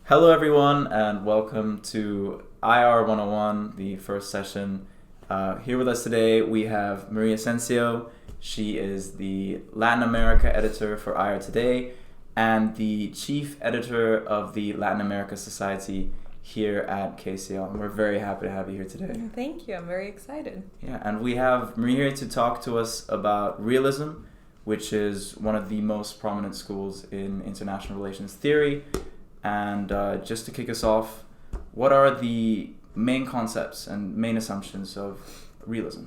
Hello, everyone, and welcome to IR 101, the first session. Here with us today, we have Marie Ascencio. She is the Latin America editor for IR Today and the chief editor of the Latin America Society here at KCL. And we're very happy to have you here today. Thank you. I'm very excited. Yeah, and we have Marie here to talk to us about Realism, which is one of the most prominent schools in international relations theory. And just to kick us off, what are the main concepts and main assumptions of realism?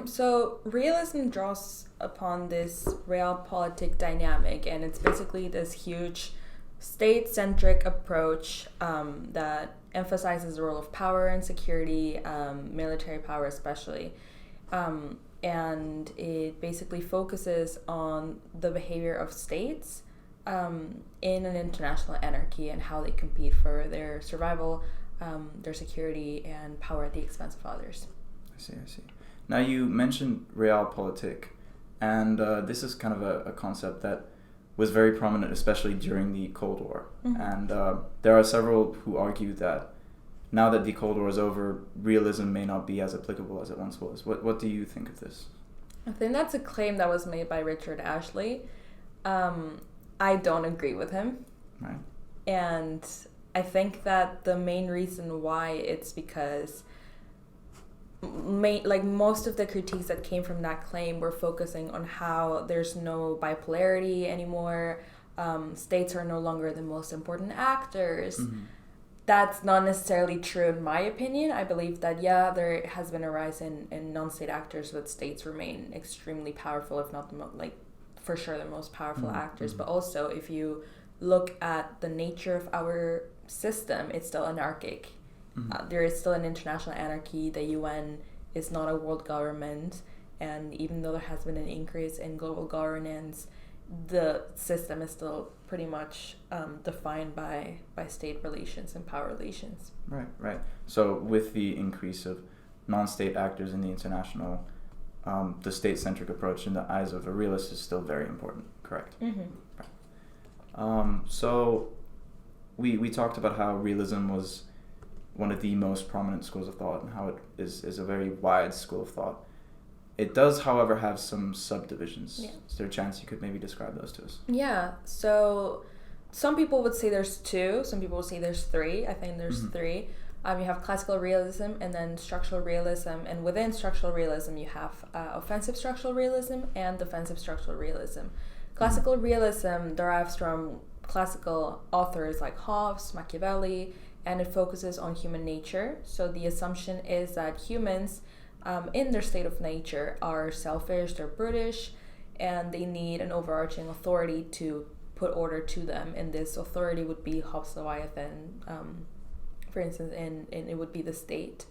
So realism draws upon this realpolitik dynamic, and it's basically this huge state-centric approach that emphasizes the role of power and security, military power especially. And it basically focuses on the behavior of states in an international anarchy and how they compete for their survival, their security, and power at the expense of others. I see. Now, you mentioned realpolitik, and this is kind of a concept that was very prominent, especially during the Cold War. Mm-hmm. And there are several who argue that now that the Cold War is over, realism may not be as applicable as it once was. What do you think of this? I think that's a claim that was made by Richard Ashley. I don't agree with him. Right. And I think that the main reason why it's because most of the critiques that came from that claim were focusing on how there's no bipolarity anymore. States are no longer the most important actors. Mm-hmm. That's not necessarily true in my opinion. I believe that, there has been a rise in non-state actors, but states remain extremely powerful, if not for sure the most powerful actors. But also, if you look at the nature of our system, it's still anarchic. There is still an international anarchy. The UN is not a world government, and even though there has been an increase in global governance, the system is still pretty much defined by state relations and power relations. Right. So with the increase of non-state actors in the international, the state-centric approach in the eyes of a realist is still very important, correct? Mm-hmm. Right. So we talked about how realism was one of the most prominent schools of thought and how it is a very wide school of thought. It does, however, have some subdivisions. Yeah. Is there a chance you could maybe describe those to us? Yeah, so some people would say there's two, some people would say there's three. I think there's three. You have classical realism and then structural realism, and within structural realism you have offensive structural realism and defensive structural realism. Classical realism derives from classical authors like Hobbes, Machiavelli, and it focuses on human nature. So the assumption is that humans in their state of nature are selfish, they're brutish, and they need an overarching authority to put order to them, and this authority would be Hobbes' Leviathan, for instance, and it would be the state.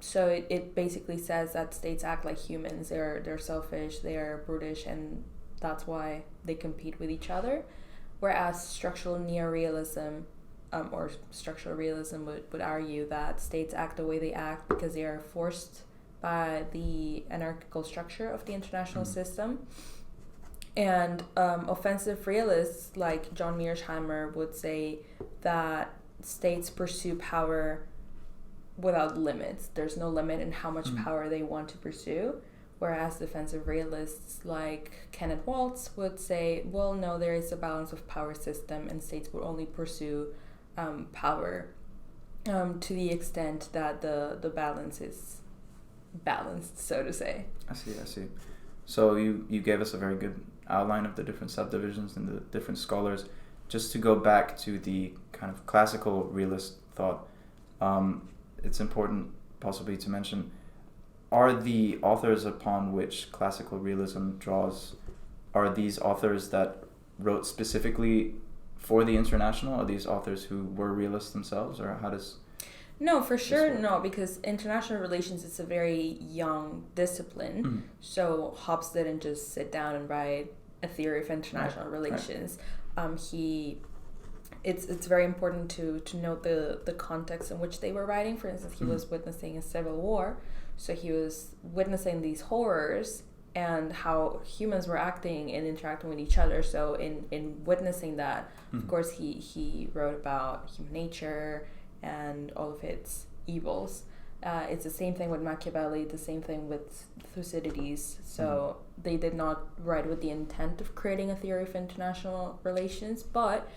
So it basically says that states act like humans. They're selfish, they're brutish, and that's why they compete with each other. Whereas structural neorealism or structural realism would argue that states act the way they act because they are forced by the anarchical structure of the international system. And offensive realists like John Mearsheimer would say that states pursue power without limits. There's no limit in how much power they want to pursue. Whereas defensive realists like Kenneth Waltz would say, well, no, there is a balance of power system, and states would only pursue power to the extent that the balance is balanced, so to say. I see. So you gave us a very good outline of the different subdivisions and the different scholars. Just to go back to the kind of classical realist thought, it's important possibly to mention, are the authors upon which classical realism draws, are these authors that wrote specifically for the international? Are these authors who were realists themselves, or how does... No, for sure, no, because international relations is a very young discipline. So Hobbes didn't just sit down and write a theory of international relations. It's very important to note the context in which they were writing. For instance, he was witnessing a civil war, so he was witnessing these horrors and how humans were acting and interacting with each other. So in witnessing that, of course, he wrote about human nature and all of its evils. It's the same thing with Machiavelli, the same thing with Thucydides. So they did not write with the intent of creating a theory of international relations, but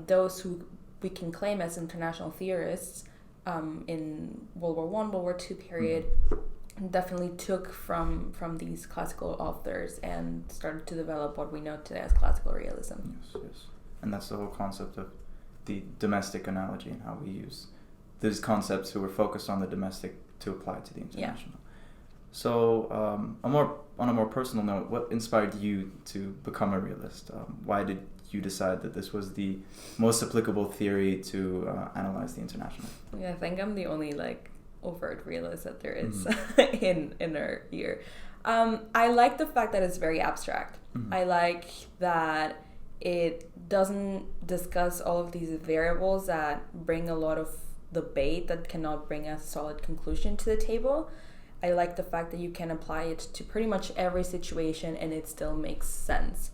those who we can claim as international theorists in World War I, World War II period, definitely took from these classical authors and started to develop what we know today as classical realism. Yes. And that's the whole concept of the domestic analogy and how we use these concepts who were focused on the domestic to apply to the international. So on a more personal note, what inspired you to become a realist? Why did you decide that this was the most applicable theory to analyze the international? Yeah, I think I'm the only overt realist that there is in our year. I like the fact that it's very abstract. I like that it doesn't discuss all of these variables that bring a lot of debate that cannot bring a solid conclusion to the table. I like the fact that you can apply it to pretty much every situation and it still makes sense.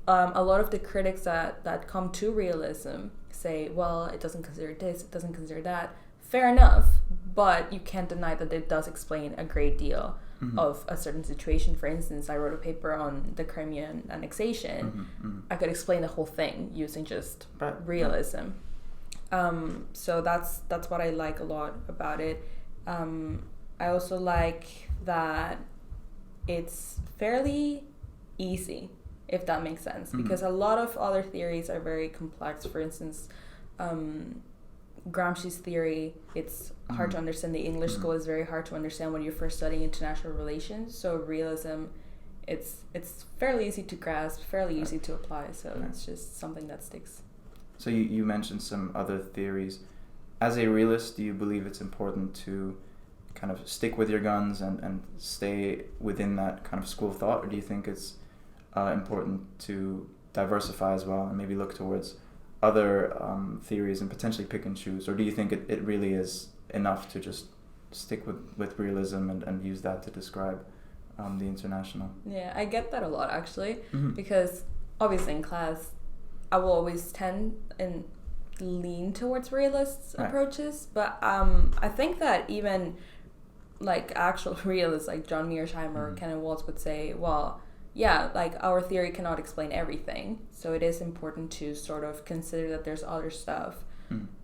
A lot of the critics that come to realism say, well, it doesn't consider this, it doesn't consider that. Fair enough, but you can't deny that it does explain a great deal of a certain situation. For instance, I wrote a paper on the Crimean annexation. I could explain the whole thing using just realism. So that's what I like a lot about it. I also like that it's fairly easy, if that makes sense, because a lot of other theories are very complex. For instance, Gramsci's theory, it's hard to understand. The English school is very hard to understand when you're first studying international relations. So realism, it's fairly easy to grasp, fairly easy to apply. So it's just something that sticks. So you mentioned some other theories. As a realist, do you believe it's important to kind of stick with your guns and stay within that kind of school of thought, or do you think it's important to diversify as well and maybe look towards other theories and potentially pick and choose, or do you think it really is enough to just stick with realism and use that to describe the international? Yeah, I get that a lot actually, because obviously in class I will always tend and lean towards realist approaches, but I think that even actual realists like John Mearsheimer or Kenneth Waltz would say, well, yeah, our theory cannot explain everything, so it is important to sort of consider that there's other stuff.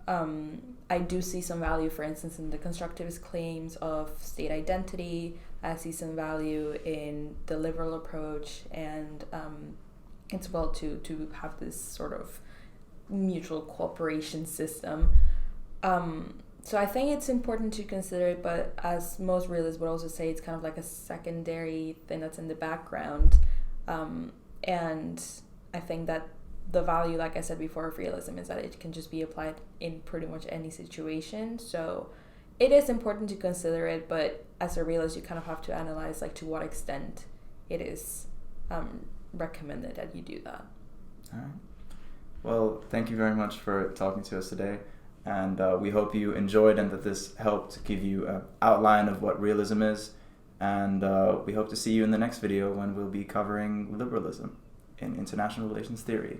I do see some value, for instance, in the constructivist claims of state identity. I see some value in the liberal approach, and it's well to have this sort of mutual cooperation system. So I think it's important to consider it, but as most realists would also say, it's kind of like a secondary thing that's in the background. And I think that the value, like I said before, of realism is that it can just be applied in pretty much any situation. So it is important to consider it, but as a realist, you kind of have to analyze to what extent it is recommended that you do that. All right. Well, thank you very much for talking to us today. And we hope you enjoyed and that this helped give you an outline of what realism is. And we hope to see you in the next video when we'll be covering liberalism in international relations theory.